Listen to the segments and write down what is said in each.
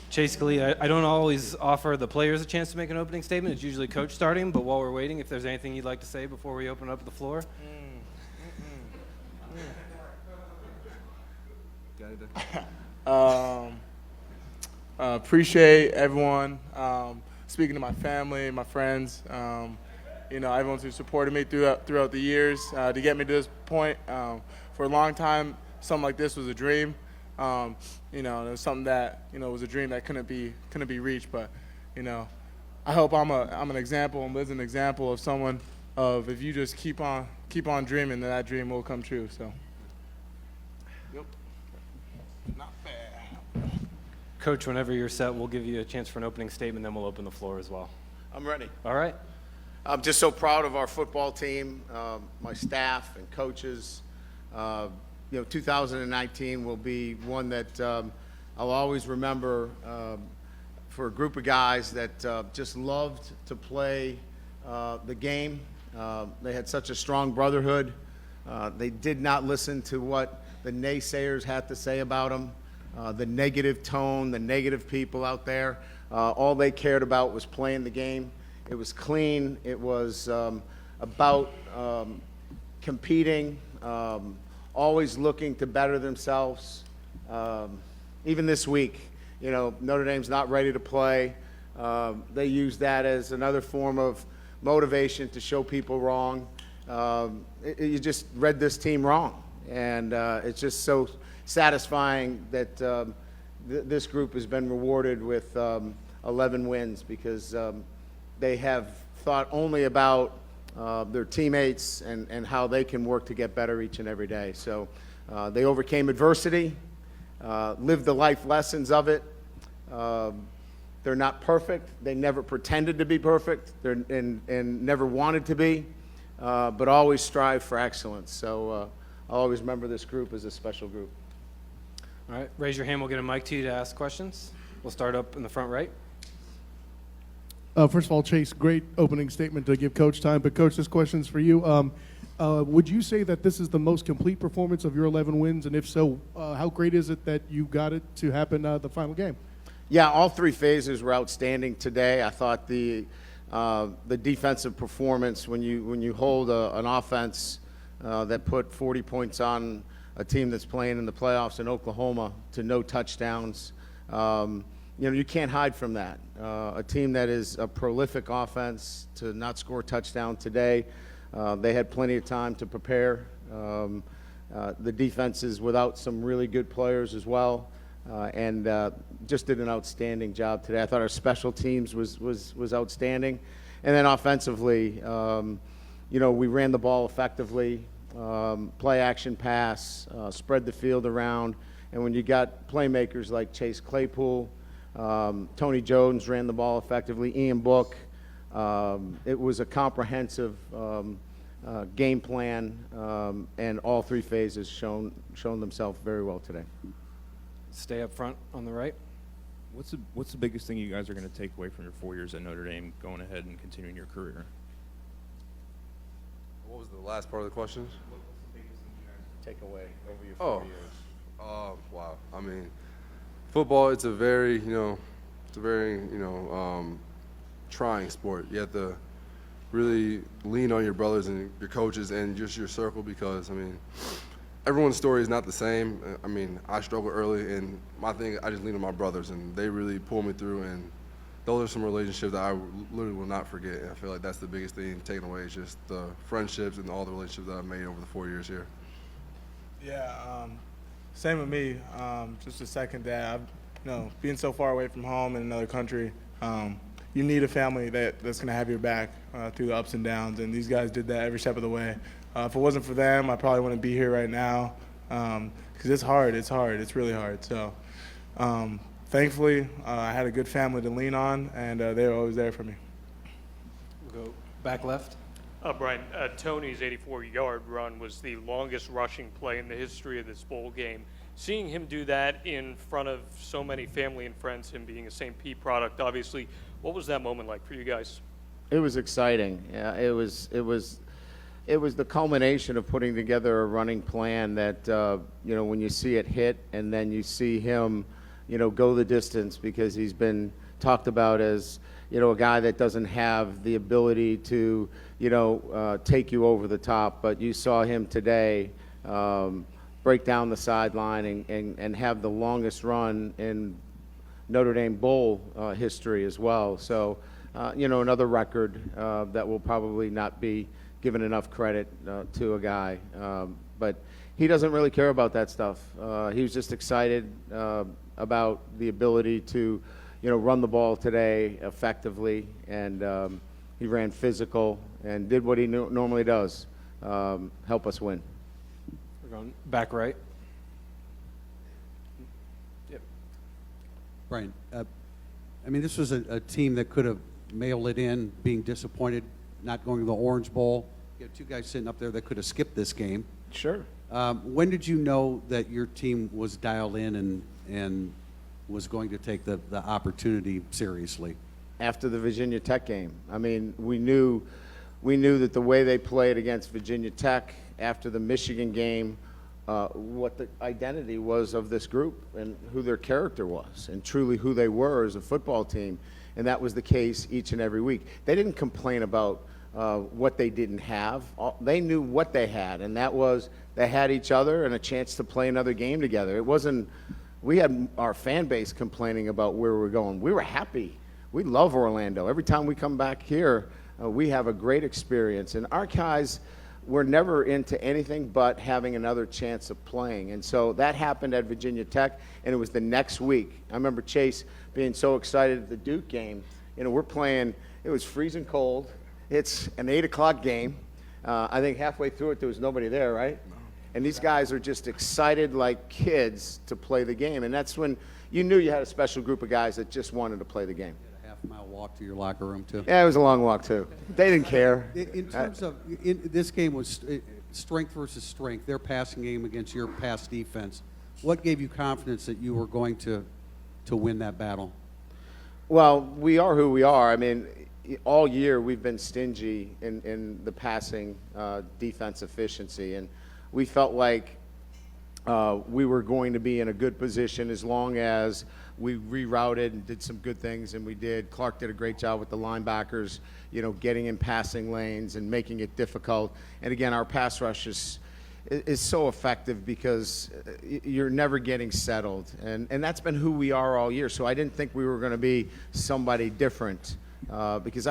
Chase Scalia, I don't always offer the players a chance to make an opening statement. It's usually coach starting, but while we're waiting, if there's anything you'd like to say before we open up the floor. Appreciate everyone. Speaking to my family, my friends, everyone who supported me throughout the years to get me to this point. For a long time, something like this was a dream. It was something that was a dream that couldn't be reached. But I hope I'm an example and live an example of someone of if you just keep on dreaming, then that dream will come true. So. Yep. Not bad. Coach, whenever you're set, we'll give you a chance for an opening statement, then we'll open the floor as well. I'm ready. All right. I'm just so proud of our football team, my staff and coaches. 2019 will be one that I'll always remember for a group of guys that just loved to play the game. They had such a strong brotherhood. They did not listen to what the naysayers had to say about them, the negative tone, the negative people out there. All they cared about was playing the game. It was clean. It was about competing, always looking to better themselves. Even this week, Notre Dame's not ready to play. They use that as another form of motivation to show people wrong. You just read this team wrong. And it's just so satisfying that this group has been rewarded with 11 wins because they have thought only about their teammates and how they can work to get better each and every day. So they overcame adversity, lived the life lessons of it. They're not perfect. They never pretended to be perfect and never wanted to be, but always strive for excellence. So I'll always remember this group as a special group. All right. Raise your hand. We'll get a mic to you to ask questions. We'll start up in the front right. First of all, Chase, great opening statement to give Coach time. But, Coach, this question's for you. Would you say that this is the most complete performance of your 11 wins? And if so, how great is it that you got it to happen the final game? Yeah, all three phases were outstanding today. I thought the defensive performance, when you hold an offense that put 40 points on a team that's playing in the playoffs in Oklahoma to no touchdowns, you can't hide from that. A team that is a prolific offense to not score a touchdown today, they had plenty of time to prepare. The defense is without some really good players as well, and just did an outstanding job today. I thought our special teams was outstanding. And then offensively, we ran the ball effectively, play action pass, spread the field around. And when you got playmakers like Chase Claypool, Tony Jones ran the ball effectively, Ian Book. It was a comprehensive game plan, and all three phases shown themselves very well today. Stay up front on the right. What's the biggest thing you guys are going to take away from your 4 years at Notre Dame going ahead and continuing your career? What was the last part of the question? What's the biggest thing you guys take away over your 4 years? Wow. I mean, football, it's a very, trying sport. You have to really lean on your brothers and your coaches and just your circle because, everyone's story is not the same. I struggled early, and my thing, I just lean on my brothers, and they really pull me through, and those are some relationships that I literally will not forget. And I feel like that's the biggest thing taken away is just the friendships and all the relationships that I've made over the 4 years here. Yeah, same with me. Just a second that being so far away from home in another country, you need a family that's going to have your back through the ups and downs, and these guys did that every step of the way. If it wasn't for them, I probably wouldn't be here right now because it's hard. It's really hard. So thankfully, I had a good family to lean on, and they were always there for me. We'll go back left. Brian, Tony's 84-yard run was the longest rushing play in the history of this bowl game. Seeing him do that in front of so many family and friends, him being a St. Pete product, obviously, what was that moment like for you guys? It was exciting. Yeah, it was the culmination of putting together a running plan that when you see it hit and then you see him go the distance, because he's been talked about as, a guy that doesn't have the ability to, take you over the top. But you saw him today break down the sideline and have the longest run in Notre Dame Bowl history as well. So, another record that will probably not be given enough credit to a guy. But he doesn't really care about that stuff. He was just excited about the ability to, run the ball today effectively, and he ran physical and did what he normally does, help us win. We're going back right. Yep. Brian, this was a team that could have mailed it in, being disappointed not going to the Orange Bowl. You have two guys sitting up there that could have skipped this game. Sure. When did you know that your team was dialed in and was going to take the opportunity seriously? After the Virginia Tech game. We knew that the way they played against Virginia Tech, after the Michigan game, what the identity was of this group and who their character was and truly who they were as a football team. And that was the case each and every week. They didn't complain about what they didn't have. They knew what they had, and that was they had each other and a chance to play another game together. It wasn't, we had our fan base complaining about where we were going. We were happy. We love Orlando. Every time we come back here, we have a great experience. And our guys were never into anything but having another chance of playing. And so that happened at Virginia Tech, and it was the next week. I remember Chase being so excited at the Duke game. We're playing, it was freezing cold. It's an 8 o'clock game. I think halfway through it, there was nobody there, right? And these guys are just excited like kids to play the game. And that's when you knew you had a special group of guys that just wanted to play the game. A half-mile walk to your locker room, too. Yeah, it was a long walk, too. They didn't care. In terms of, this game was strength versus strength, their passing game against your pass defense. What gave you confidence that you were going to win that battle? Well, we are who we are. All year we've been stingy in the passing defense efficiency, and we felt like we were going to be in a good position as long as we rerouted and did some good things, and we did. Clark did a great job with the linebackers, getting in passing lanes and making it difficult. And again, our pass rush is so effective because you're never getting settled, and that's been who we are all year. So I didn't think we were going to be somebody different. Because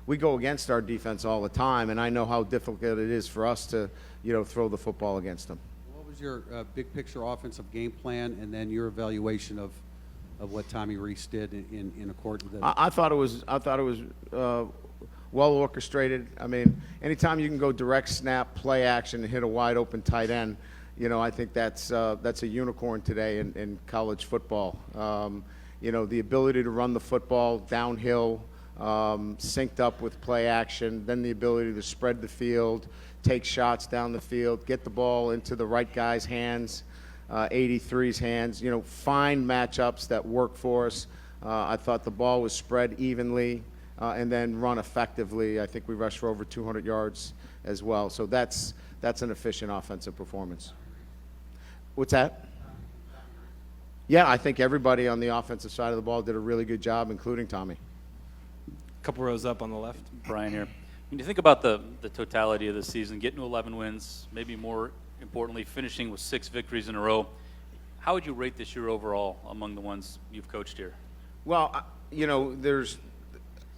we go against our defense all the time, and I know how difficult it is for us to, throw the football against them. What was your big picture offensive game plan, and then your evaluation of what Tommy Rees did in accord with that? I thought it was well orchestrated. Anytime you can go direct snap, play action, and hit a wide open tight end, I think that's a unicorn today in college football. The ability to run the football downhill, synced up with play action, then the ability to spread the field, take shots down the field, get the ball into the right guy's hands, 83's hands, find matchups that work for us. I thought the ball was spread evenly and then run effectively. I think we rushed for over 200 yards as well. So that's an efficient offensive performance. What's that? Yeah, I think everybody on the offensive side of the ball did a really good job, including Tommy. Couple rows up on the left. Brian here. When you think about the totality of the season, getting to 11 wins, maybe more importantly, finishing with 6 victories in a row, how would you rate this year overall among the ones you've coached here? Well, there's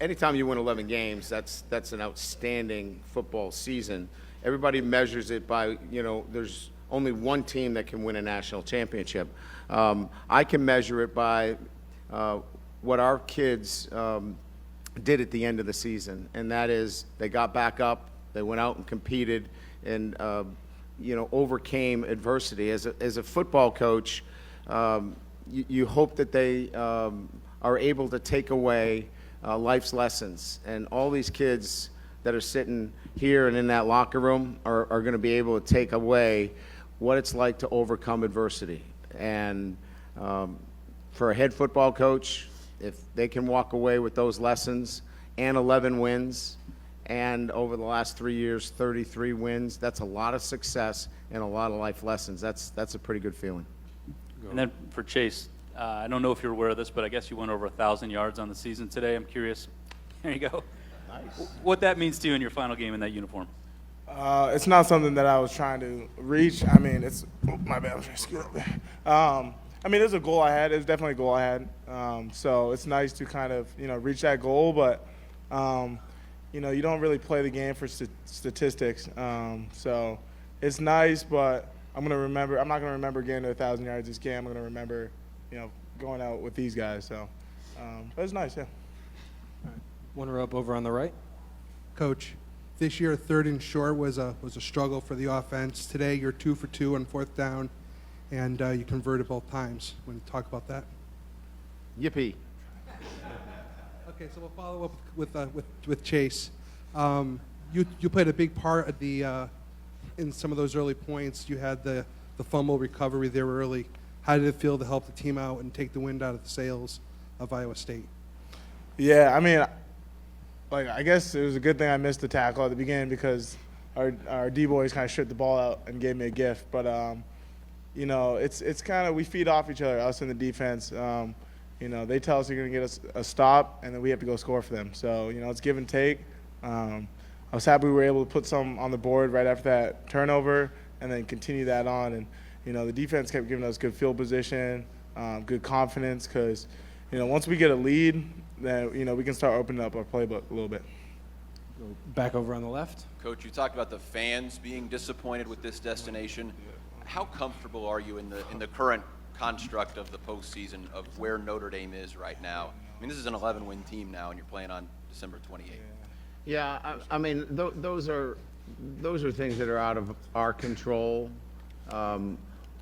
anytime you win 11 games, that's an outstanding football season. Everybody measures it by, there's only one team that can win a national championship. I can measure it by what our kids did at the end of the season, and that is they got back up, they went out and competed, and overcame adversity. As a football coach, you hope that they are able to take away life's lessons, and all these kids that are sitting here and in that locker room are going to be able to take away what it's like to overcome adversity. And for a head football coach, if they can walk away with those lessons and 11 wins, and over the last 3 years, 33 wins, that's a lot of success and a lot of life lessons. That's a pretty good feeling. And then for Chase, I don't know if you're aware of this, but I guess you went over 1,000 yards on the season today. I'm curious. There you go. Nice. What that means to you in your final game in that uniform. It's not something that I was trying to reach. I mean, it's my bad. I'm trying to scoot up there. I mean, it's a goal I had. It's definitely a goal I had. So it's nice to kind of reach that goal, but you don't really play the game for statistics. So it's nice, but I'm gonna remember. I'm not gonna remember getting to 1,000 yards this game. I'm gonna remember, going out with these guys. So, but it's nice, yeah. One row up over on the right. Coach, this year 3rd and short was a struggle for the offense. Today you're 2 for 2 on 4th down, and you converted both times. Want to talk about that? Yippee. Okay, so we'll follow up with Chase. You played a big part of in some of those early points. You had the fumble recovery there early. How did it feel to help the team out and take the wind out of the sails of Iowa State? Yeah, I mean, I guess it was a good thing I missed the tackle at the beginning because our D-boys kind of stripped the ball out and gave me a gift. But, it's kind of we feed off each other, us and the defense. They tell us they're going to get us a stop, and then we have to go score for them. So, it's give and take. I was happy we were able to put some on the board right after that turnover and then continue that on. And, the defense kept giving us good field position, good confidence because, once we get a lead, then, we can start opening up our playbook a little bit. Back over on the left. Coach, you talked about the fans being disappointed with this destination. How comfortable are you in the current construct of the postseason of where Notre Dame is right now? I mean, this is an 11-win team now, and you're playing on December 28th. Yeah, I mean, those are things that are out of our control.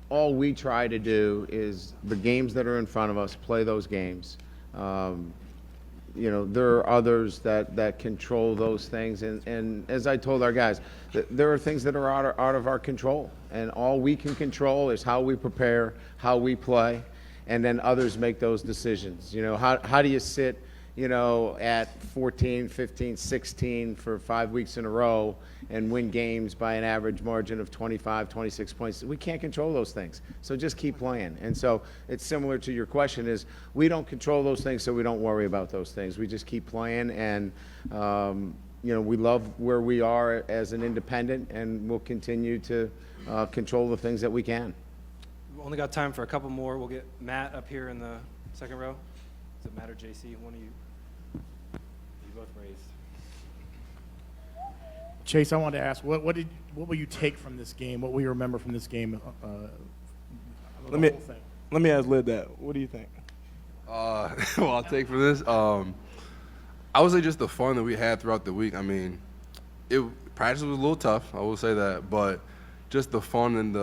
All we try to do is the games that are in front of us, play those games. There are others that control those things, and as I told our guys, there are things that are out of our control, and all we can control is how we prepare, how we play, and then others make those decisions. How do you sit, at 14, 15, 16 for 5 weeks in a row and win games by an average margin of 25, 26 points? We can't control those things, so just keep playing. And so it's similar to your question is we don't control those things, so we don't worry about those things. We just keep playing, and we love where we are as an independent, and we'll continue to control the things that we can. We've only got time for a couple more. We'll get Matt up here in the second row. Does it matter, JC? One of you? You both raised. Chase, I wanted to ask, what will you take from this game? What will you remember from this game? Let me ask Lid that. What do you think? What I'll take from this, I would say just the fun that we had throughout the week. I mean, practice was a little tough, I will say that, but just the fun and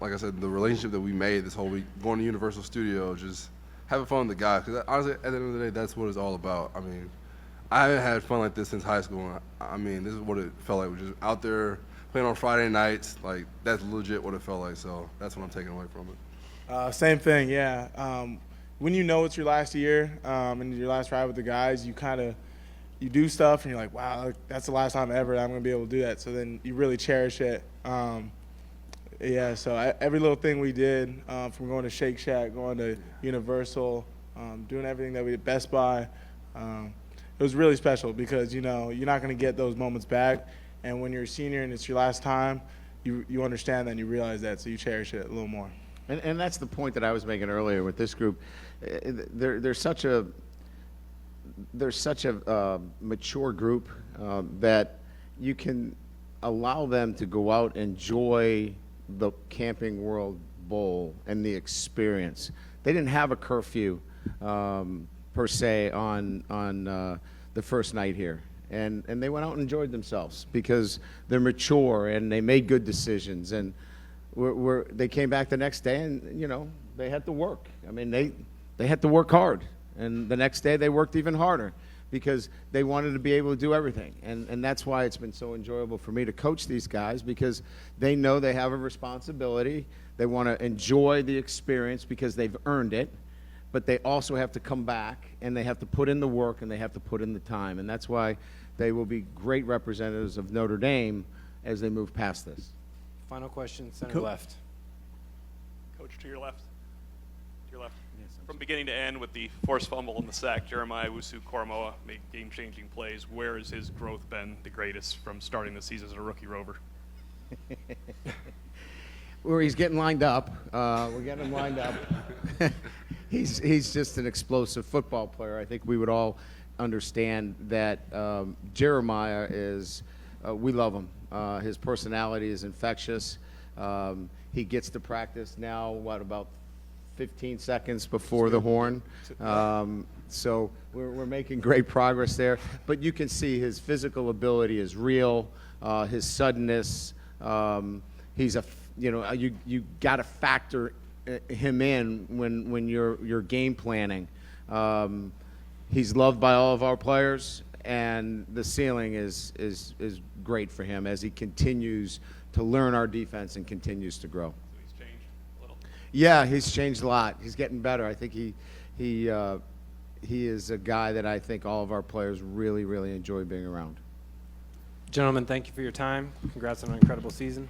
like I said, the relationship that we made this whole week, going to Universal Studios, just having fun with the guys. Because honestly, at the end of the day, that's what it's all about. I mean, I haven't had fun like this since high school. I mean, this is what it felt like. We're just out there playing on Friday nights. Like, that's legit what it felt like. So that's what I'm taking away from it. Same thing, yeah. When it's your last year and your last ride with the guys, you do stuff and you're like, wow, that's the last time ever I'm going to be able to do that. So then you really cherish it. So every little thing we did, from going to Shake Shack, going to Universal, doing everything that we did, Best Buy, it was really special because, you're not going to get those moments back. And when you're a senior and it's your last time, you understand that and you realize that, so you cherish it a little more. And that's the point that I was making earlier with this group. There's such a mature group that you can allow them to go out and enjoy the Camping World Bowl and the experience. They didn't have a curfew per se on the first night here. And they went out and enjoyed themselves because they're mature and they made good decisions. And they came back the next day and, they had to work. I mean, they had to work hard. And the next day they worked even harder because they wanted to be able to do everything. And that's why it's been so enjoyable for me to coach these guys because they know they have a responsibility. They want to enjoy the experience because they've earned it. But they also have to come back and they have to put in the work and they have to put in the time. And that's why they will be great representatives of Notre Dame as they move past this. Final question, center left. Coach, to your left. your left. From beginning to end, with the forced fumble and the sack, Jeremiah Wusu-Koromoa made game-changing plays. Where has his growth been the greatest from starting the season as a rookie Rover? Where he's getting lined up. We're getting him lined up. He's just an explosive football player. I think we would all understand that Jeremiah is, we love him. His personality is infectious. He gets to practice now, about 15 seconds before the horn. So we're making great progress there. But you can see his physical ability is real, his suddenness. He's you got to factor him in when you're game planning. He's loved by all of our players, and the ceiling is great for him as he continues to learn our defense and continues to grow. So he's changed a little. Yeah, he's changed a lot. He's getting better. I think he is a guy that I think all of our players really, really enjoy being around. Gentlemen, thank you for your time. Congrats on an incredible season.